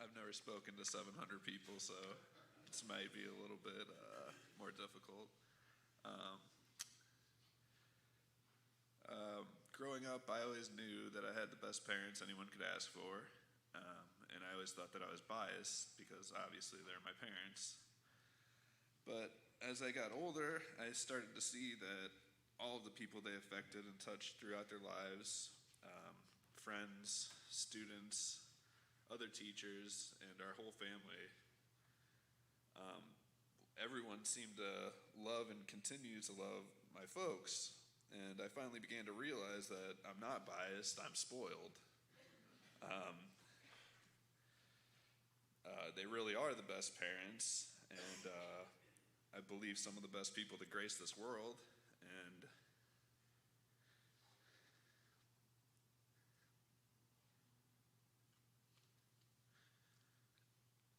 I've never spoken to 700 people, so this might be a little bit more difficult. Growing up, I always knew that I had the best parents anyone could ask for, and I always thought that I was biased because obviously they're my parents. But as I got older, I started to see that all of the people they affected and touched throughout their lives, friends, students, other teachers, and our whole family, everyone seemed to love and continue to love my folks. And I finally began to realize that I'm not biased, I'm spoiled. They really are the best parents, and I believe some of the best people to grace this world. And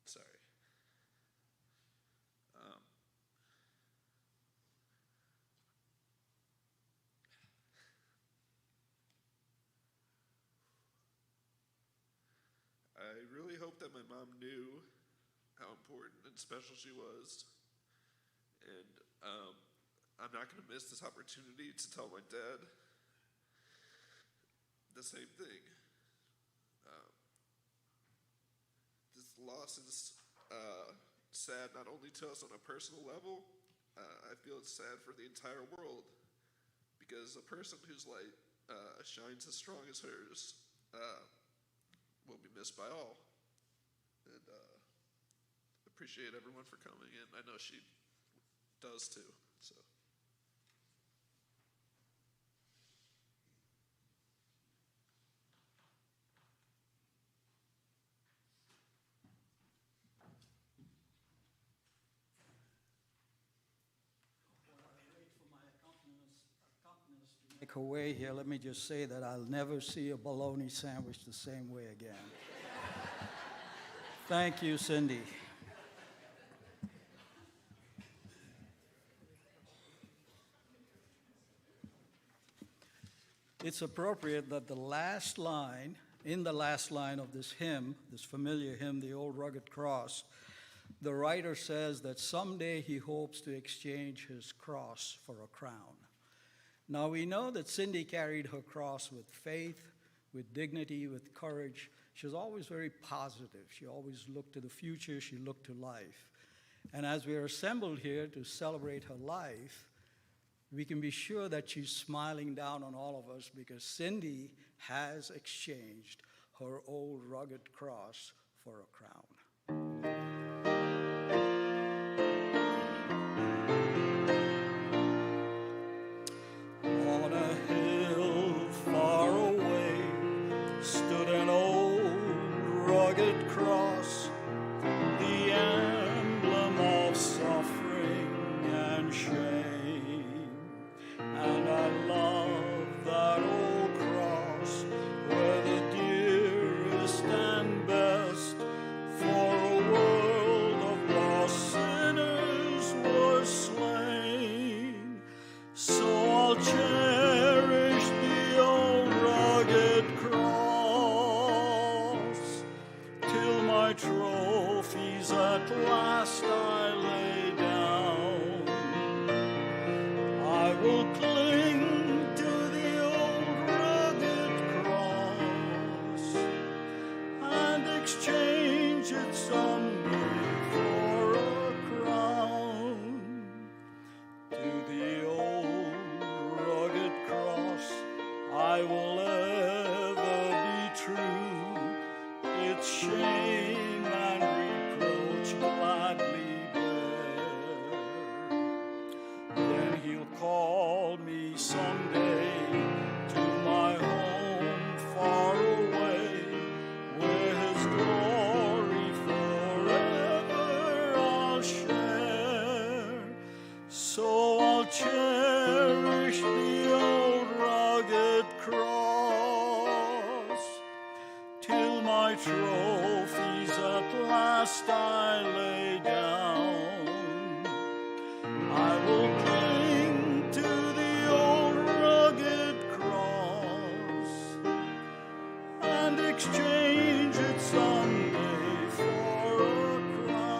sorry. I really hope that my mom knew how important and special she was. And I'm not going to miss this opportunity to tell my dad the same thing. This loss is sad not only to us on a personal level, I feel it's sad for the entire world, because a person whose light shines as strong as hers will be missed by all. And appreciate everyone for coming in. I know she does too. So. Make her way here, let me just say that I'll never see a bologna sandwich the same way again. Thank you, Cindy. It's appropriate that the last line of this hymn, this familiar hymn, The Old Rugged Cross, the writer says that someday he hopes to exchange his cross for a crown. Now we know that Cindy carried her cross with faith, with dignity, with courage. She was always very positive. She always looked to the future. She looked to life. And as we are assembled here to celebrate her life, we can be sure that she's smiling down on all of us, because Cindy has exchanged her old rugged cross for a crown. On a hill far away stood an old rugged cross, the emblem of suffering and shame. And I love that old cross, where the dearest and best trophies at last I lay down, I will cling to the old rugged cross and exchange it someday for a crown.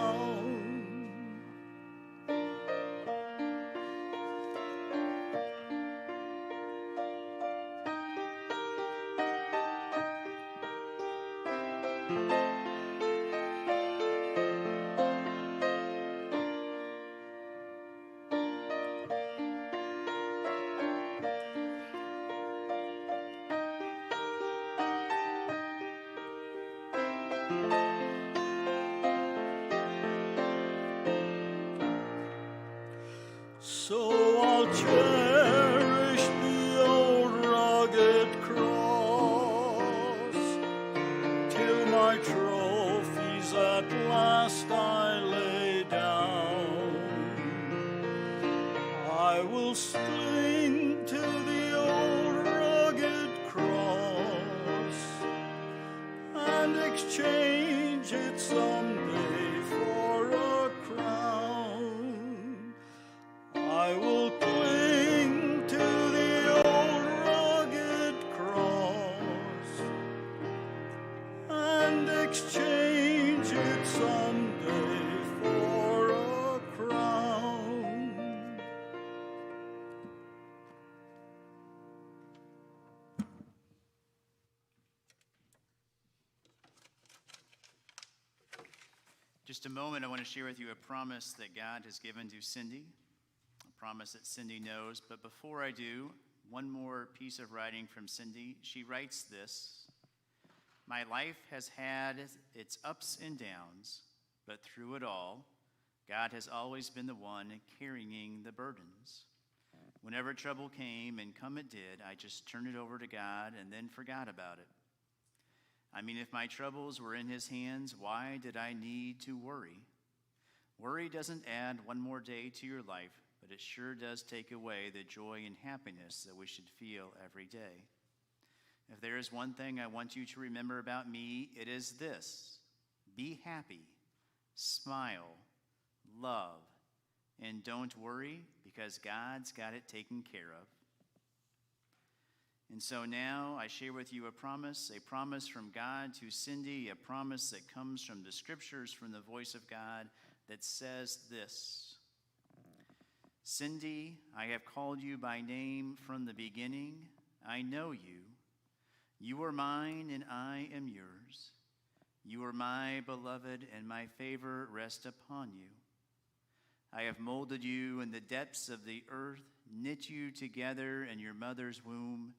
So I'll cherish the old rugged cross till my trophies at last I lay down. I will cling to the old rugged cross and exchange it someday for a crown. I will cling to the old rugged cross and exchange it someday for a crown. Just a moment, I want to share with you a promise that God has given to Cindy, a promise that Cindy knows. But before I do, one more piece of writing from Cindy. She writes this: "My life has had its ups and downs, but through it all, God has always been the one carrying the burdens. Whenever trouble came, and come it did, I just turned it over to God and then forgot about it. I mean, if my troubles were in his hands, why did I need to worry? Worry doesn't add one more day to your life, but it sure does take away the joy and happiness that we should feel every day. If there is one thing I want you to remember about me, it is this: be happy, smile, love, and don't worry, because God's got it taken care of." And so now I share with you a promise from God to Cindy, a promise that comes from the scriptures, from the voice of God, that says this: "Cindy, I have called you by name from the beginning. I know you. You are mine and I am yours. You are my beloved and my favor rests upon you. I have molded you in the depths of the earth, knit you together in your mother's womb,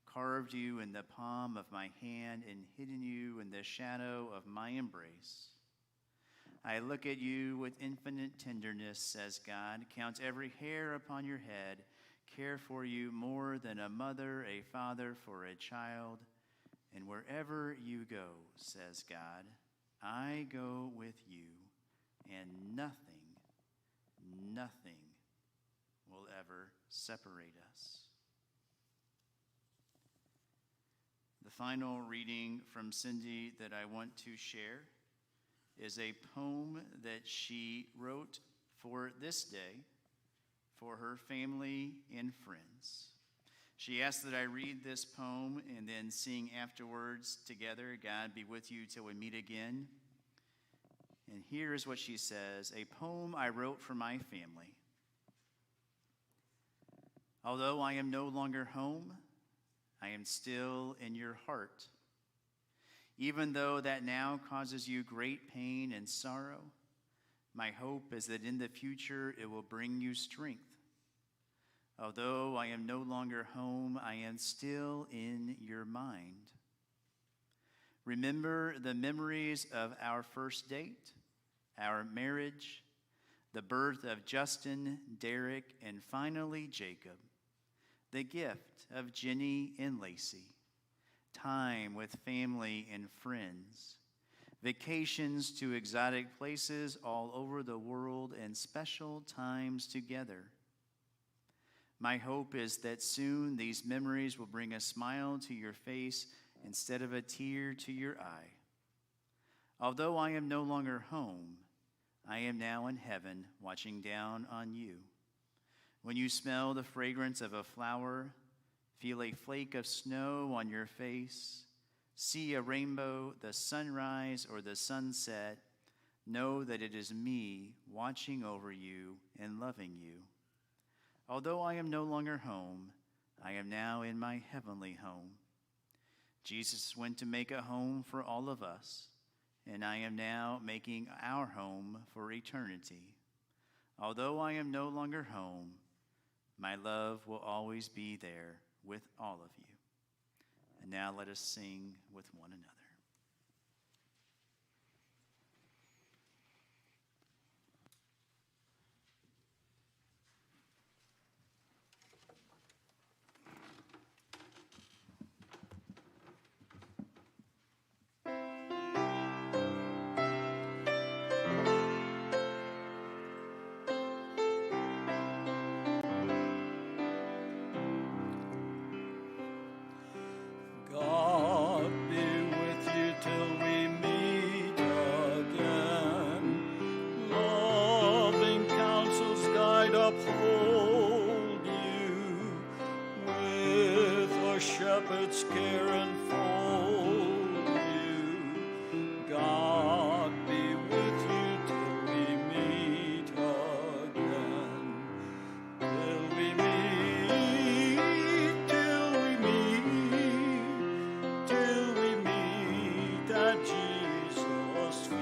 carved you in the palm of my hand, and hidden you in the shadow of my embrace. I look at you with infinite tenderness," says God, "count every hair upon your head, care for you more than a mother, a father for a child. And wherever you go," says God, "I go with you, and nothing will ever separate us." The final reading from Cindy that I want to share is a poem that she wrote for this day for her family and friends. She asked that I read this poem and then sing afterwards together, "God be with you till we meet again." And here is what she says: "A poem I wrote for my family. Although I am no longer home, I am still in your heart. Even though that now causes you great pain and sorrow, my hope is that in the future it will bring you strength. Although I am no longer home, I am still in your mind. Remember the memories of our first date, our marriage, the birth of Justin, Derek, and finally Jacob, the gift of Jenny and Lacey, time with family and friends, vacations to exotic places all over the world, and special times together. My hope is that soon these memories will bring a smile to your face instead of a tear to your eye. Although I am no longer home, I am now in heaven watching down on you. When you smell the fragrance of a flower, feel a flake of snow on your face, see a rainbow, the sunrise or the sunset, know that it is me watching over you and loving you. Although I am no longer home, I am now in my heavenly home. Jesus went to make a home for all of us, and I am now making our home for eternity. Although I am no longer home, my love will always be there with all of you. And now let us sing with one another. God be with you till we meet again. Loving counsels guide, uphold you. With a shepherd's care enfold you. God be with you till we meet again. Till we meet, till we meet, till we meet at Jesus' feet.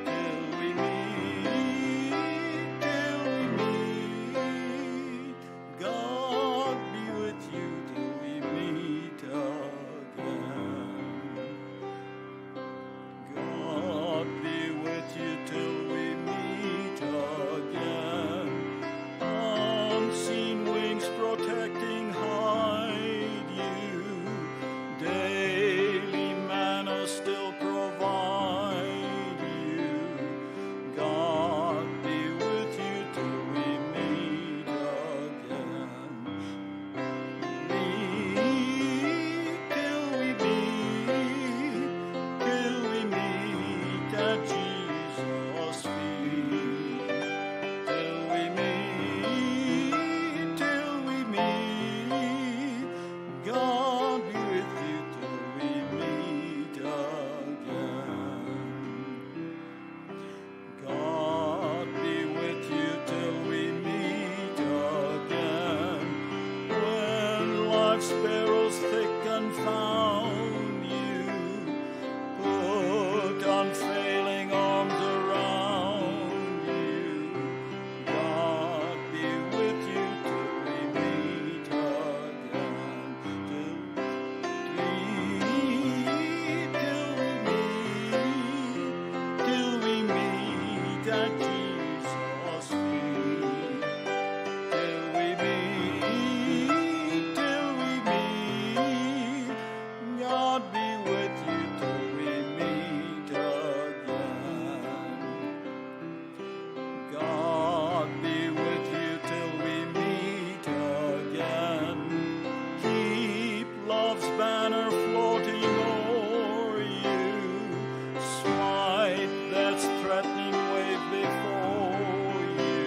Till we meet, till we meet. God be with you till we meet again. God be with you till we meet again. Unseen wings protecting hide you. Daily manna still provide you. God be with you till we meet again. Till we meet at Jesus' feet. Till we meet, God be with you till we meet again. God be with you till we meet again. When life's perils thick confound you, put unfailing arms around you. God be with you till we meet again. Till we meet at Jesus' feet. Till we meet, God be with you till we meet again. God be with you till we meet again. Keep love's banner floating o'er you. Smite that's threatening wave before you.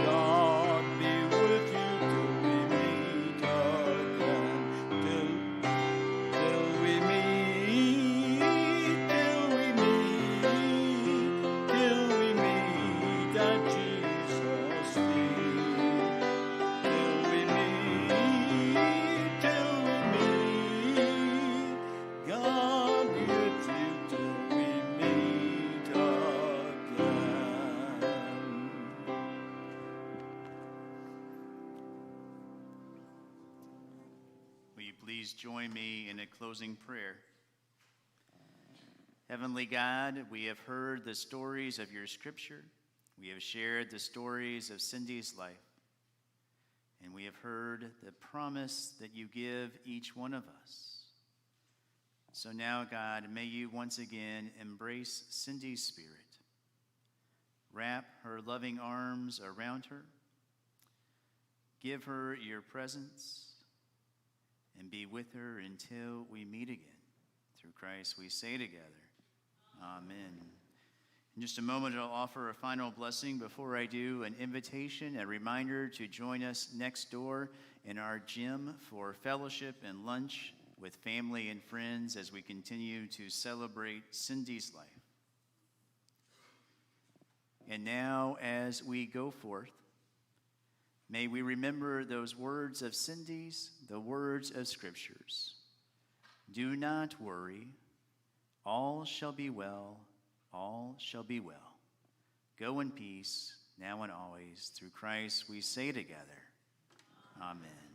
God be with you till we meet again. Till we meet, till we meet at Jesus' feet. Till we meet, God be with you till we meet again. Will you please join me in a closing prayer? Heavenly God, we have heard the stories of your scripture. We have shared the stories of Cindy's life. And we have heard the promise that you give each one of us. So now, God, may you once again embrace Cindy's spirit. Wrap her loving arms around her. Give her your presence and be with her until we meet again. Through Christ we say together, amen. In just a moment, I'll offer a final blessing. Before I do, an invitation, a reminder to join us next door in our gym for fellowship and lunch with family and friends as we continue to celebrate Cindy's life. And now, as we go forth, may we remember those words of Cindy's, the words of Scriptures. Do not worry, all shall be well, all shall be well. Go in peace, now and always. Through Christ we say together, amen.